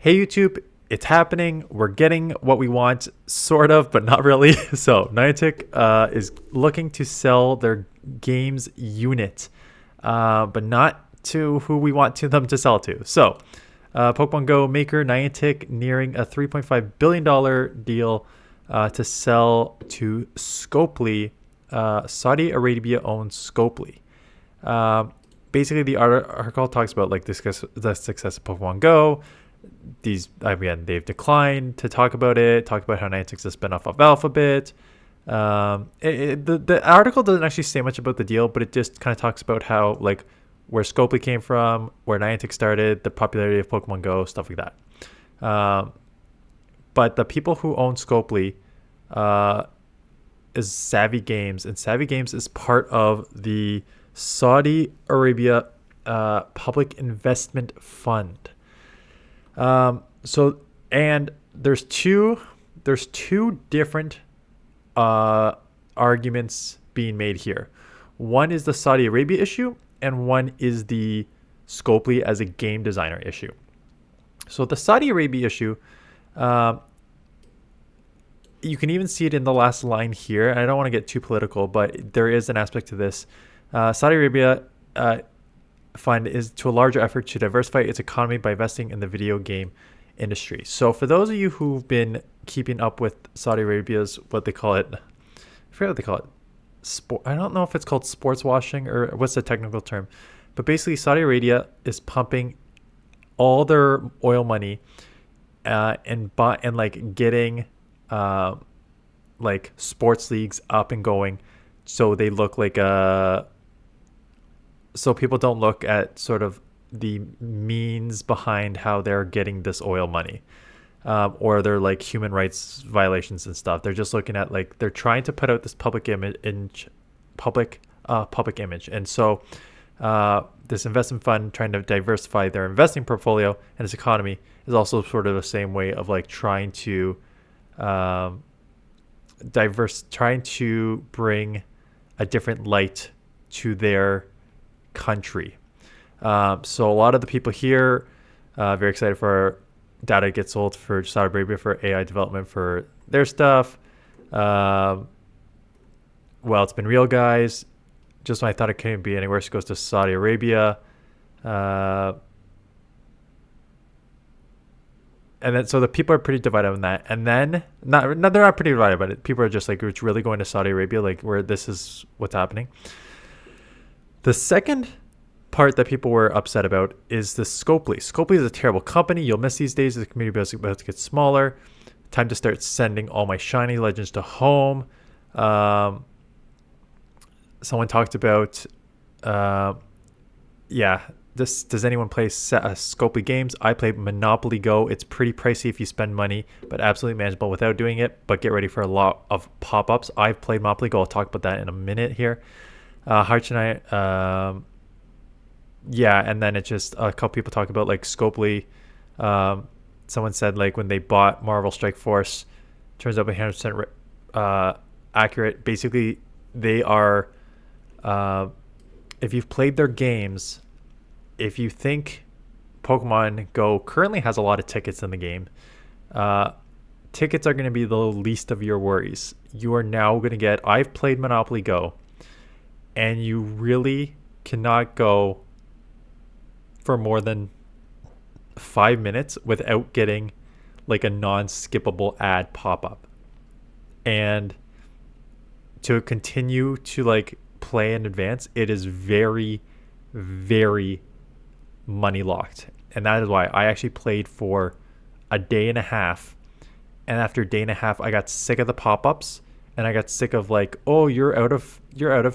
hey YouTube, it's happening. We're getting what we want, sort of, but not really. So Niantic is looking to sell their games unit, but not to who we want them to sell to. So Pokemon Go maker Niantic nearing a $3.5 billion deal to sell to Scopely, Saudi Arabia-owned Scopely. Basically, the article talks about like the success of Pokemon Go. They've declined to talk about it. Talk about how Niantic's a spinoff of Alphabet. The article doesn't actually say much about the deal, but it just kind of talks about how like where Scopely came from, where Niantic started, the popularity of Pokemon Go, stuff like that. But the people who own Scopely is Savvy Games, and Savvy Games is part of the Saudi Arabia Public Investment Fund. So and there's two different arguments being made here. One is the Saudi Arabia issue, and one is the Scopely as a game designer issue. So the Saudi Arabia issue, you can even see it in the last line here. And I don't want to get too political, but there is an aspect to this. Saudi Arabia fund is to a larger effort to diversify its economy by investing in the video game industry. So for those of you who've been keeping up with Saudi Arabia's, what they call it, I forget what they call it. I don't know if it's called sports washing or what's the technical term, but basically Saudi Arabia is pumping all their oil money and like getting like sports leagues up and going, so they look like so people don't look at sort of the means behind how they're getting this oil money, or they're like human rights violations and stuff. They're just looking at like they're trying to put out this public image, and so this investment fund trying to diversify their investing portfolio and its economy is also sort of the same way of like trying to trying to bring a different light to their country. So a lot of the people here very excited for data to get sold for Saudi Arabia for AI development for their stuff. Well, it's been real, guys. Just when I thought it couldn't be any worse, it goes to Saudi Arabia. And then so the people are pretty divided on that. And then they're not pretty divided about it. People are just like, it's really going to Saudi Arabia, like where this is what's happening. The second part that people were upset about is the Scopely. Scopely is a terrible company. You'll miss these days. The community is about to get smaller. Time to start sending all my shiny legends to home. Someone talked about, does anyone play Scopely games? I play Monopoly Go. It's pretty pricey if you spend money, but absolutely manageable without doing it. But get ready for a lot of pop-ups. I've played Monopoly Go. I'll talk about that in a minute here. Harch and I, and then it's just a couple people talk about like Scopely. Someone said like when they bought Marvel Strike Force, turns out 100% accurate. Basically, they are, if you've played their games, if you think Pokemon Go currently has a lot of tickets in the game, tickets are going to be the least of your worries. You are now going to get, I've played Monopoly Go, and you really cannot go for more than 5 minutes without getting like a non-skippable ad pop-up. And to continue to like play in advance, it is very, very money locked. And that is why I actually played for a day and a half. And after a day and a half, I got sick of the pop-ups. And I got sick of like, oh, you're out of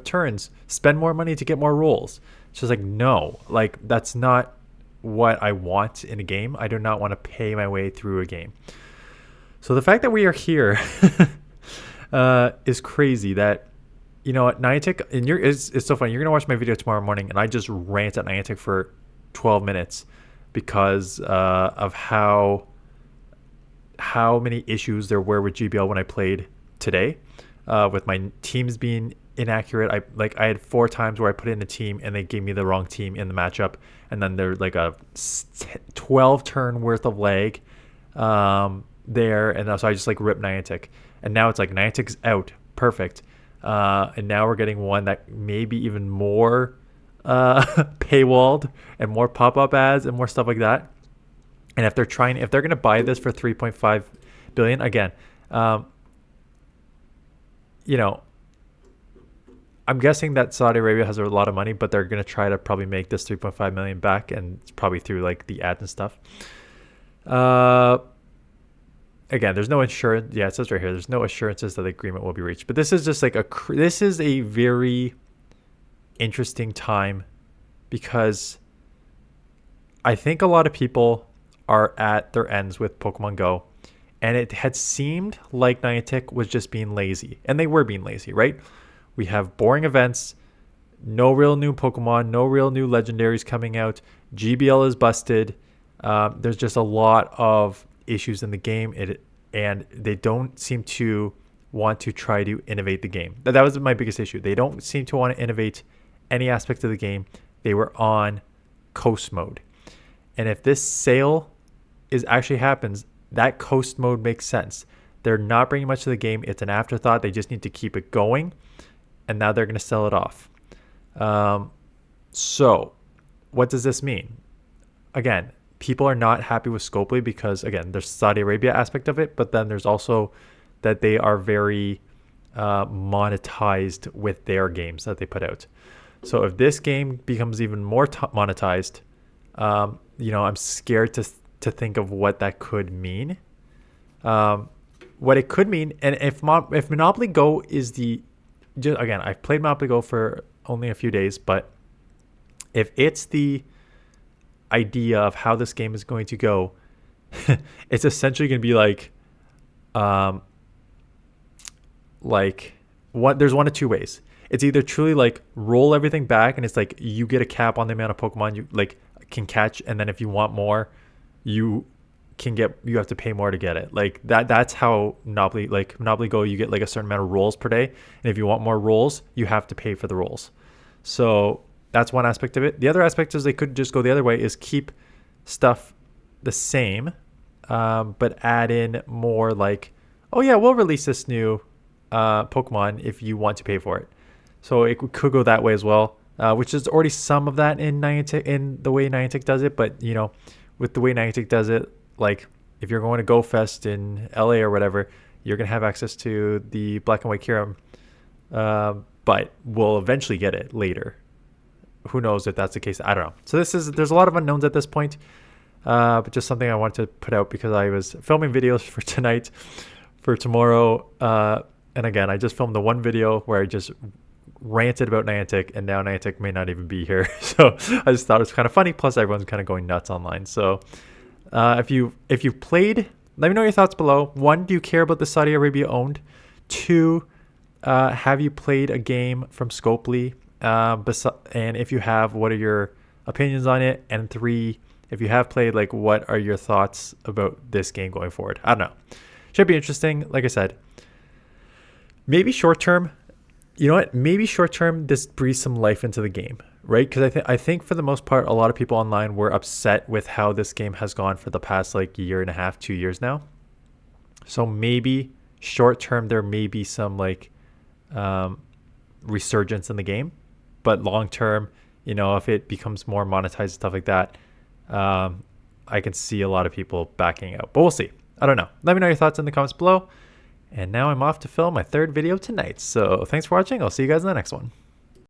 turns. Spend more money to get more rolls. It's just like, no, like that's not what I want in a game. I do not want to pay my way through a game. So the fact that we are here is crazy. That, you know, Niantic, and it's so funny. You're gonna watch my video tomorrow morning, and I just rant at Niantic for 12 minutes because of how many issues there were with GBL when I played today, with my teams being inaccurate. I had 4 times where I put in a team and they gave me the wrong team in the matchup, and then there's like a 12 turn worth of lag there, and so I just like ripped Niantic, and now it's like Niantic's out, perfect, and now we're getting one that maybe even more paywalled and more pop-up ads and more stuff like that. And if they're going to buy this for 3.5 billion again, you know, I'm guessing that Saudi Arabia has a lot of money, but they're going to try to probably make this 3.5 million back, and it's probably through like the ads and stuff. Again, there's no insurance. Yeah, it says right here, there's no assurances that the agreement will be reached. But this is just like this is a very interesting time, because I think a lot of people are at their ends with Pokemon Go, and it had seemed like Niantic was just being lazy, and they were being lazy, right? We have boring events, no real new Pokemon, no real new legendaries coming out. GBL is busted. There's just a lot of issues in the game, and they don't seem to want to try to innovate the game. That was my biggest issue. They don't seem to want to innovate any aspect of the game. They were on coast mode. And if this sale actually happens, that coast mode makes sense. They're not bringing much to the game. It's an afterthought. They just need to keep it going. And now they're going to sell it off. So what does this mean? Again, people are not happy with Scopely because, again, there's Saudi Arabia aspect of it, but then there's also that they are very monetized with their games that they put out. So if this game becomes even more monetized, I'm scared to think of what that could mean. What it could mean, and if Monopoly Go is again, I've played Monopoly Go for only a few days, but if it's the idea of how this game is going to go, it's essentially going to be there's one of two ways. It's either truly like roll everything back, and it's like you get a cap on the amount of Pokemon you like can catch, and then if you want more, you have to pay more to get it. Like that's how Monopoly Go, you get like a certain amount of rolls per day, and if you want more rolls, you have to pay for the rolls. So that's one aspect of it. The other aspect is they could just go the other way, is keep stuff the same, but add in more like, oh yeah, we'll release this new Pokemon if you want to pay for it. So it could go that way as well, which is already some of that in Niantic, in the way Niantic does it. But with the way Niantic does it, like if you're going to Go Fest in LA or whatever, you're gonna have access to the Black and White Kyurem, but we'll eventually get it later. Who knows if that's the case? I don't know. So there's a lot of unknowns at this point, but just something I wanted to put out because I was filming videos for tonight, for tomorrow, and again, I just filmed the one video where I just ranted about Niantic, and now Niantic may not even be here. So I just thought it was kind of funny. Plus, everyone's kind of going nuts online. So if you've played, let me know your thoughts below. 1, do you care about the Saudi Arabia owned? 2, have you played a game from Scopely? And if you have, what are your opinions on it? And 3, if you have played, like, what are your thoughts about this game going forward? I don't know. Should be interesting. Like I said, maybe short term. You know what? Maybe short term, this breathes some life into the game, right? Because I think for the most part, a lot of people online were upset with how this game has gone for the past like year and a half, 2 years now. So maybe short term, there may be some like resurgence in the game, but long term, if it becomes more monetized, stuff like that, I can see a lot of people backing out. But we'll see. I don't know. Let me know your thoughts in the comments below. And now I'm off to film my 3rd video tonight. So thanks for watching. I'll see you guys in the next one.